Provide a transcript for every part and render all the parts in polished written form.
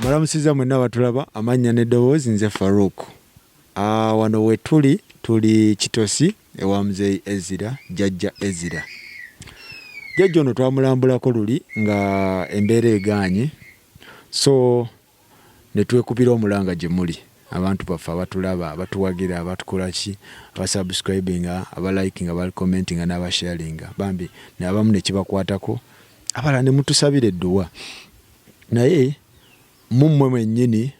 Mbalamusiza mwenna batulaba amanya n'eddoboozi nze Farouk. Wano we tuli Kitosi ewa Mzee Ezira, Jjajja Ezira. Jjajja ono twamulambulako luli nga embeera egaanye, so ne twekubira omulanga gye muli. Abantu baffe abatulaba, abatuwagira, abatukola ki, abasubscribinga, abalikinga, abacommentinga n'abasharinga. Bambi n'abamu ne kibakwatako, abalala ne mutusabira edduwa. Naye mummwe mwennyini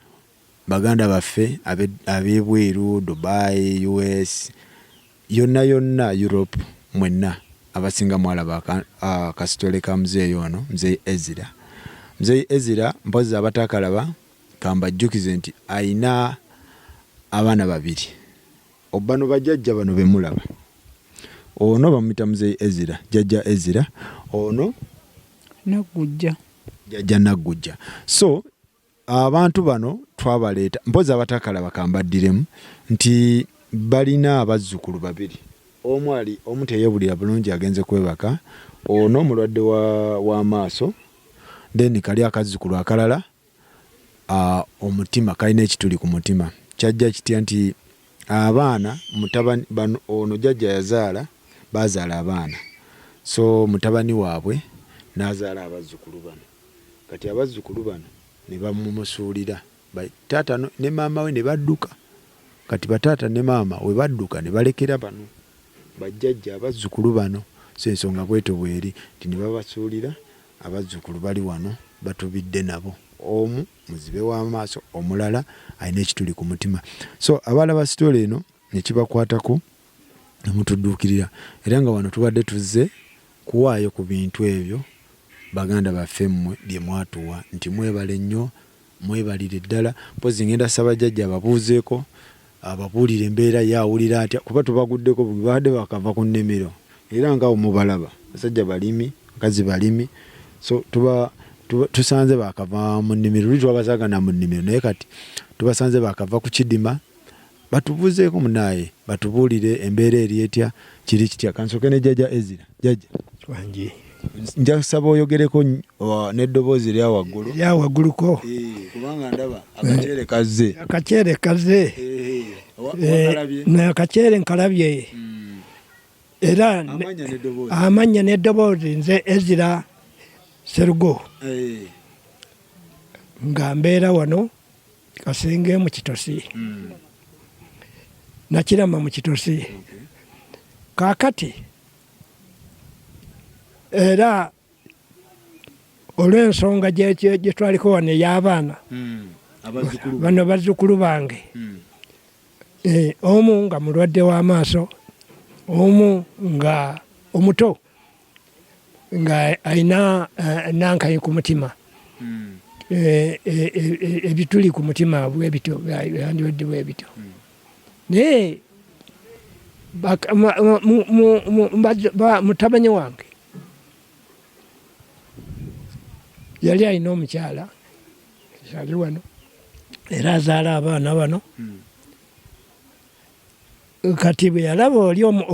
baganda baffe ab'ebweru, Dubai, US, yonna Europe, mwenna abasinga mwalaba kasitole ka muzeeyi ono, Mzee Ezira. Mzee Ezira mpozi abatakalaba kambajjukize nti ayina abaana babiri. Obbano bajjajja bano be mulaba. Ono bamuyita Mzee Ezira, Jjajja Ezira. Ono Naggujja. Jjajja Naggujja. So abantu bano twabaleeta mpozi abatakalaba kambaddiremu nti balina abazzukulu babiri. Omu teyebulira bulungi agenze kwebaka. Ono mulwadde wa maaso. Then kali akazzukulu akalala omutima kalina ekituli ku mutima. Kyajja kitya nti abaana mutabani bano ono jjajja yazaala bazaala abaana. So mutabani waabwe n'azaala abazzukulu bano. Kati abazzukulu bano ne bamumusuulira. Taata ne maama we ne badduka. Kati bataata ne maama we badduka ne balekera bano. Bajjajja abazzukulu bano. So ensonga bwetyo bweri nti ne babasuulira abazzukulu bali wano batubidde nabo. Omu muzibe w'amaaso, omulala alina ekituli ku mutima. So abalaba sitole eno ne kibakwatako ne mutudduukirira. Era nga wano tubadde tuzze kuwaayo ku bintu ebyo baganda baffe mmwe bye mwatuwa nti mwebale nnyo, mwebalire ddala. Mpozi ngenda Ssabajjajja ababuuzeeko, ababuulire embeera yaawulira atya, kuba tubaguddeko babadde bakava ku nnimiro. Era nga mubalaba basajja balimi, bakazi balimi. So tusanze bakava mu nnimiro, luli twabasagana mu nnimiro, naye kati tubasanze bakava ku kidima. Batubuuzeeko munaaye, batubuulire embeera eri etya, kiri kitya. Kansooke ne Jjajja Ezira. Jjajja Wangi. Nja kusaba oyogereko n'eddoboozi lya waggulu. Ya wagguluko. Kubanga ndaba akaceere kazze. Akaceere kazze. Akaceere nkalabye. Era amanya n'eddoboozi nze Ezira Serugo. Nga mbeera wano Kasenge mu Kitosi. Nakirama mu Kitosi. Kaakati era olw'ensonga gye twaliko wano ey'abaana bano bazzukulu bange, omu nga mulwadde w'amaaso, omu nga omuto nga alina nankayi ku mutima, ebituli ku mutima bwebityo yandiwadde bwebityo. Naye mutabani wange yali alina omukyala ali wano era azaala abaana bano. Kati bwe yalaba oli ono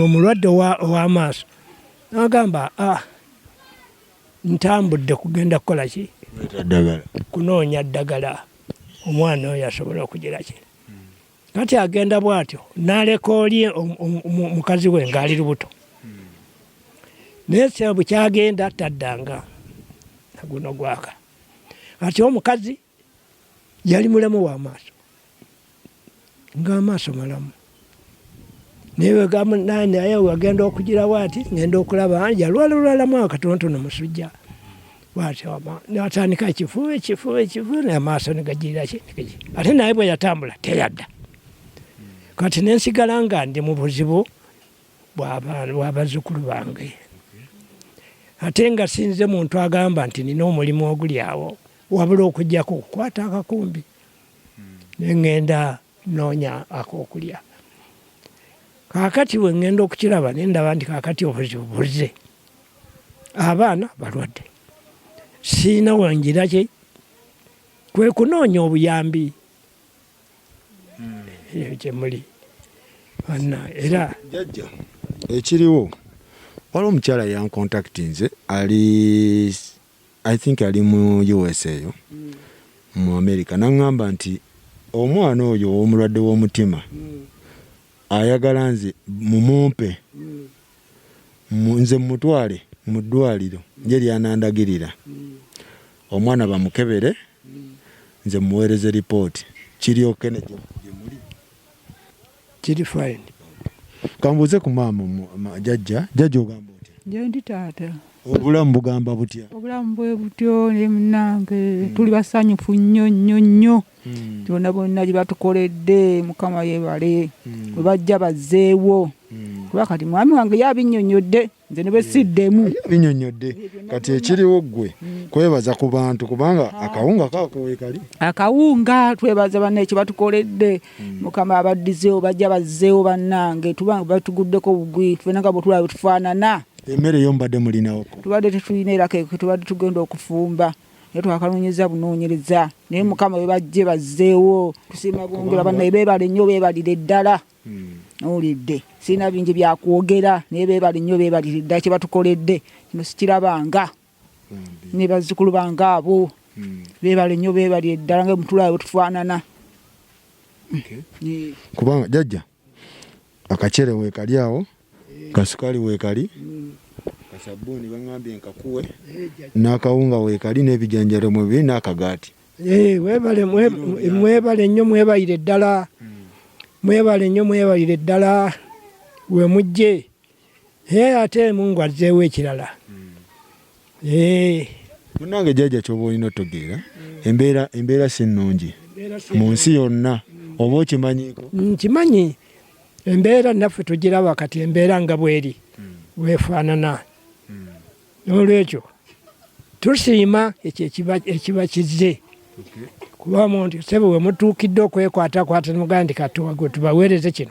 omulwadde ow'amaaso n'agamba ntambudde kugenda kukola ki? Kunoonya ddagala omwana oyo asobola okugira ki. Kati agenda bw'atyo n'aleka oli mukazi we ng'ali lubuto. Naye bwe kyagenda taddanga naguno gwaka. Kati omukazi yali mulamu w'amaaso, ng'amaaso malamu. Naye wagenda okugira bw'ati, ngenda okulaba yalwalalamu akatonotono musujja bw'atyo, n'atandika ekifu n'amaaso ne gagirira ki. Ate naye bwe yatambula teyadda. Kati nensigala nga ndi mu buzibu bw'abazzukulu bange. Ate nga sinze muntu agamba nti nina omulimu oguli awo wabula okujjako okukwata akakumbi ne ŋŋenda noonya ak'okulya. Kaakati bwe ŋŋenda okukiraba ne ndaba nti kaakati obuzibu buzze, abaana balwadde, siina wangira ki, kwe kunoonya obuyambi. Gye muli era Jjajja ekiriwo waliwo omukyala yankontakiti nze ali I think ali mu USA eyo mu America naŋŋamba nti omwana oyo ow'omulwadde w'omutima ayagala nze mumumpe nze mutwale mu ddwaliro nje lyanandagirira omwana bamukebere nze muweereze ripooti kiryoke ne gye muli kiri fine. Kambuuze ku maama jjajja ogamba otya? Nje ndi taata. Obulamu bugamba butya? Obulamu bwe butyo ne munnange tuli basanyufu nnyo. Tubona bonna gye batukoledde Mukama yeebale bwe bajja bazzeewo kuba kati mwami wange yabinnyonnyodde nze ne bwe siddemu binnyonnyodde kati ekiriwo ggwe kwebaza ku bantu kubanga akawunga kakuwe kali akawunga twebaza banne ekyo batukoledde Mukama abaddizeewo bajja bazzeewo bannange tubanga batuguddeko bugwi tufenanga bwe tulaba tufaanana emmere yo mbadde mulinawo tubadde tetulina era ke tubadde tugenda okufumba naye twakanoonyeza bunoonyereza naye Mukama we bajje bazzeewo tusiima bwongera bannaye beebale nnyo beebalire ddala owulidde sirina bingi byakwogera naye beebale nnyo beebalire ddala kye batukoledde kino sikirabanga ne bazzukulu bange abo beebale nnyo beebalire ddala nga mutulaba bwe tufaanana kubanga jjajja akacere weekali awo kasukaali weekali kasabbuuni baŋŋambye nkakuwe n'akawunga weekali n'ebijanjalo mubiri n'akagaati mwebale nnyo mwebalire ddala mwebale nnyo mwebalire ddala we mujje ate Mungu azzeewo ekirala munnange jjajja ky'oba olina otegeera embeera si nnungi mu nsi yonna oba okimanyiiko? Nkimanyi embeera naffe tugiraba kati embeera nga bweri weefaanana n'olwekyo tusiima ekyo ekiba kizze kubamu nti sebe we mutuukidde okwekwatakwata nemugamba nti katuwagwe tubaweereze kino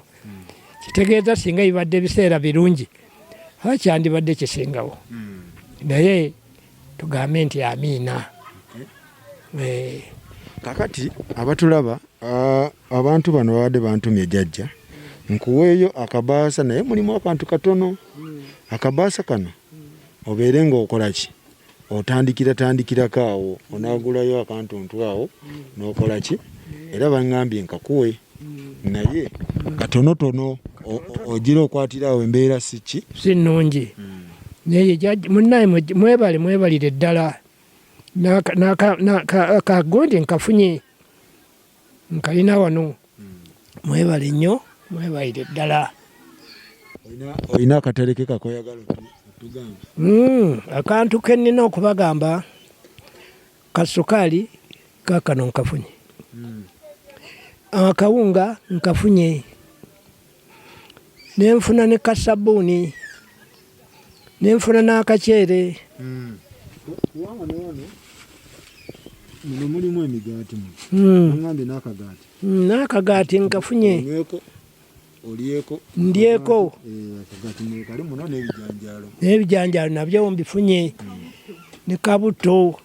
kitegeeza singa bibadde biseera birungi kyandibadde kisingawo naye tugambe nti amiina. Kakati abatulaba abantu bano babadde bantumye jjajja nkuweeyo akabaasa naye mulimu akantu katono akabaasa kano obeere ng'okola ki otandikirako awo onaagulayo akantuntu awo n'okola ki era baŋŋambye nkakuwe naye katonotono ogira okwatira awo embeera si nnungi naye munnaye mwebalire ddala kagondi nkafunye nkalina wano mwebale nnyo mwebalire ddala. Olina akatereke kakoyagala otugamba? Akantu ke nnina okubagamba kasukaali kaakano nkafunye akawunga nkafunye nenfuna ne kasabbuuni nenfuna n'akaceere muno mulimu emigaati ngambye n'akagaati nkafunye ndyeko n'ebijanjaalo nabyo mbifunye ne kabuto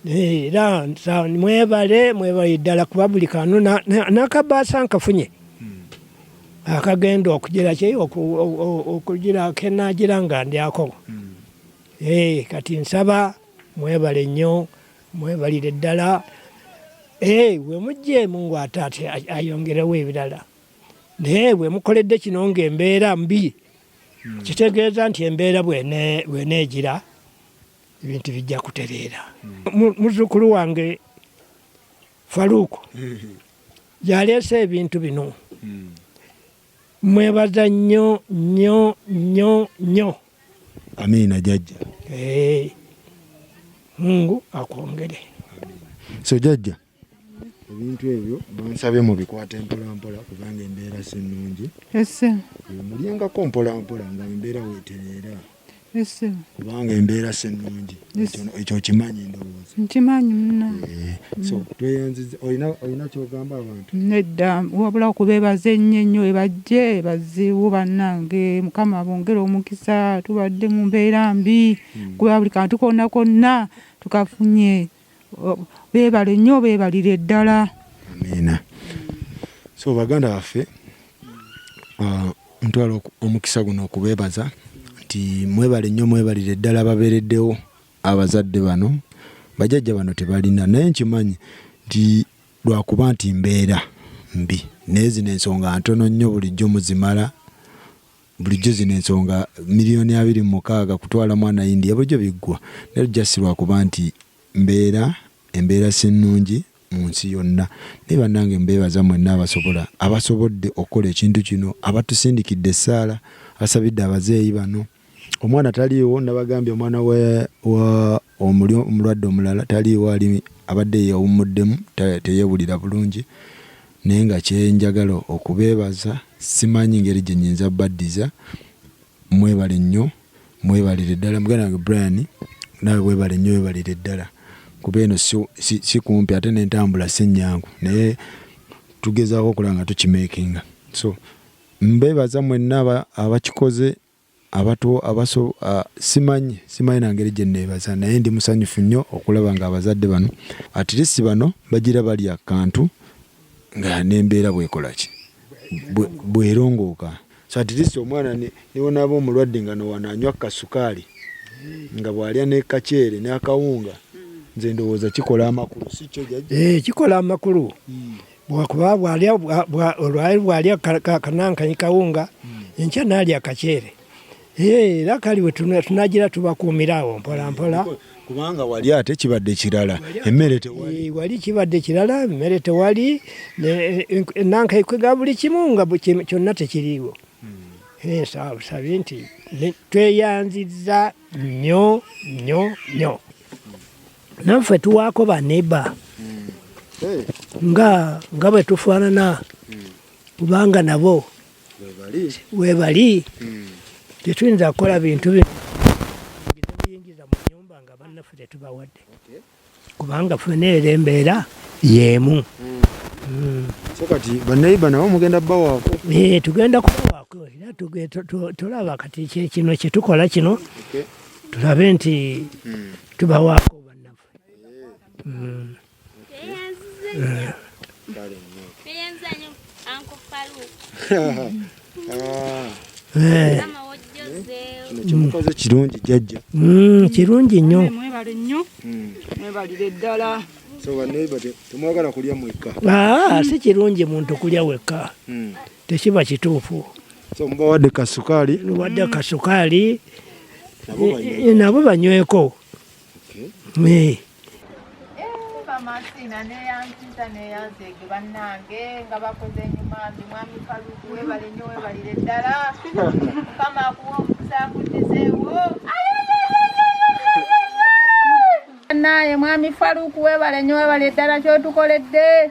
era mwebale ddala kuba buli kantu n'akabaasa nkafunye akagenda okugira okugira kenaagira nga ndyako kati nsaba mwebale nnyo mwebalire ddala we mujje Mungu ate ayongerewo ebirala naye bwe mukoledde kino ng'embeera mbi kitegeeza nti embeera bw'eneegira ebintu bijja kutereera. Muzzukulu wange Faruku yaleese ebintu bino mwebaza nnyo nnyo nnyo nnyo. Amiina jjajja. Mungu akwongere. So jjajja ebintu ebyo bansabye mubikwate mpolampola kubanga embeera si nnungi. Mulyengako mpolampola nga embeera weetereera kubanga embeera si nnungi ekyo kimanyi ndowooza? Nkimanyi munna. So tweyanziza olina kyogamba abantu? Nedda wabula okubeebaza ennyo ebajje bazzeewo bannange Mukama bongere omukisa tubadde mu mbeera mbi kuba buli kantu konna tukafunye beebale nnyo beebalire ddala. Amiina. So baganda baffe ntwala omukisa guno okubeebaza nti mwebale nnyo mwebalire ddala babeereddewo abazadde bano bajjajja bano tebalina, naye nkimanyi nti lwakuba nti mbeera mbi naye zino ensonga ntono nnyo bulijjo muzimala, bulijjo zino ensonga miliyoni 26 kutwala mwana India bulijjo biggwa, naye just lwakuba nti embeera si nnungi mu nsi yonna. Naye bannange mbeebaza mwenna abasobodde okukola ekintu kino, abatusindikidde essaala, abasabidde abazeeyi bano. Omwana taliiwo, nabagambye omwana wa omulwadde omulala taliiwo, ali abadde yawumuddemu teyeebulira bulungi, naye nga kyenjagala okubeebaza, simanyi ngeri gye nnyinza baddiza. Mwebale nnyo, mwebalire ddala. Muganda wange Brian nawe weebale nnyo, weebalire ddala kuba eno si kumpi ate n'entambula si nnyangu, naye tugezaako okulaba nga tukimeekinga. So mbeebaza mwenna abakikoze, simanyi na ngeri gye nneebaza, naye ndi musanyufu nnyo okulaba nga abazadde bano at least bano bagira bali akantu nga n'embeera bwekolaki bwerongooka. So at least omwana niwo naaba omulwadde nga nowanaanywa kasukaali nga bw'alya n'ekaceere n'akawunga, nze ndowooza kikola amakulu, si kyo jjajja? Kikola amakulu. Bwakuba bw'alya kanankanyi kawunga, enkya n'alya akaceere. Era kali we tunagira tubakuumira awo mpola mpola. Kubanga wali ate kibadde kirala, emmere tewali. Wali kibadde kirala, emmere tewali, nankayi kwega buli kimu nga kyonna tekiriiwo. Sabi nti tweyanziza nnyo nnyo nnyo. Naffe tuwaako baneba nga bwe tufaanana, kubanga nabo weebali. Tetuyinza kukola bintu biyingiza mu nnyumba nga bannaffe tetubawadde, kubanga ffenna era embeera y'emu. So kati bannayibba nabo mugenda bawaako? Tugenda kubawaako era tulaba kati kino kye tukola kino, tulabe nti tubawaako bannaffe. Kimukoze kirungi jjajja. Kirungi nnyo. Mwebale nnyo, mwebalire ddala. So bannayibba temwagala kulya mwekka? Si kirungi muntu kulya wekka, tekiba kituufu. So mubawadde kasukaali? Wadde kasukaali nabo banyweko. Masina neyanziza neyanzege bannange nga bakoze enyumanzi mwami Faluku weebale nnyo weebalire ddala. Mukama akuwa omukisa akuddizeewo. Naye mwami Faluku weebale nnyo weebalire ddala kyotukoledde.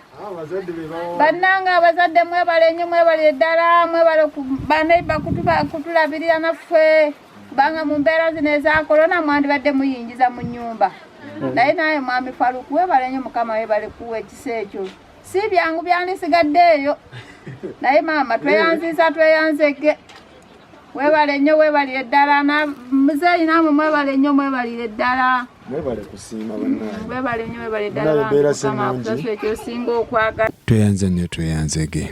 Bannange abazadde mwebale nnyo mwebalire ddala, mwebale baneiba kutulabirira naffe, kubanga mu mbeera zino eza korona mwandibadde muyingiza mu nnyumba. Naye mwami Faluku weebale nnyo, Mukama weebale kuwa ekisa ekyo. Si byangu byandisigaddeeyo, naye maama tweyanzege. Weebale nnyo weebalire ddala. Muzeeyi nammwe mwebale nnyo mwebalire ddala. Mwebale kusiima bannange. Weebale nnyo weebalire ddala. Mukama akusasule ekyosinga okwagala. Tweyanze nnyo tweyanzege.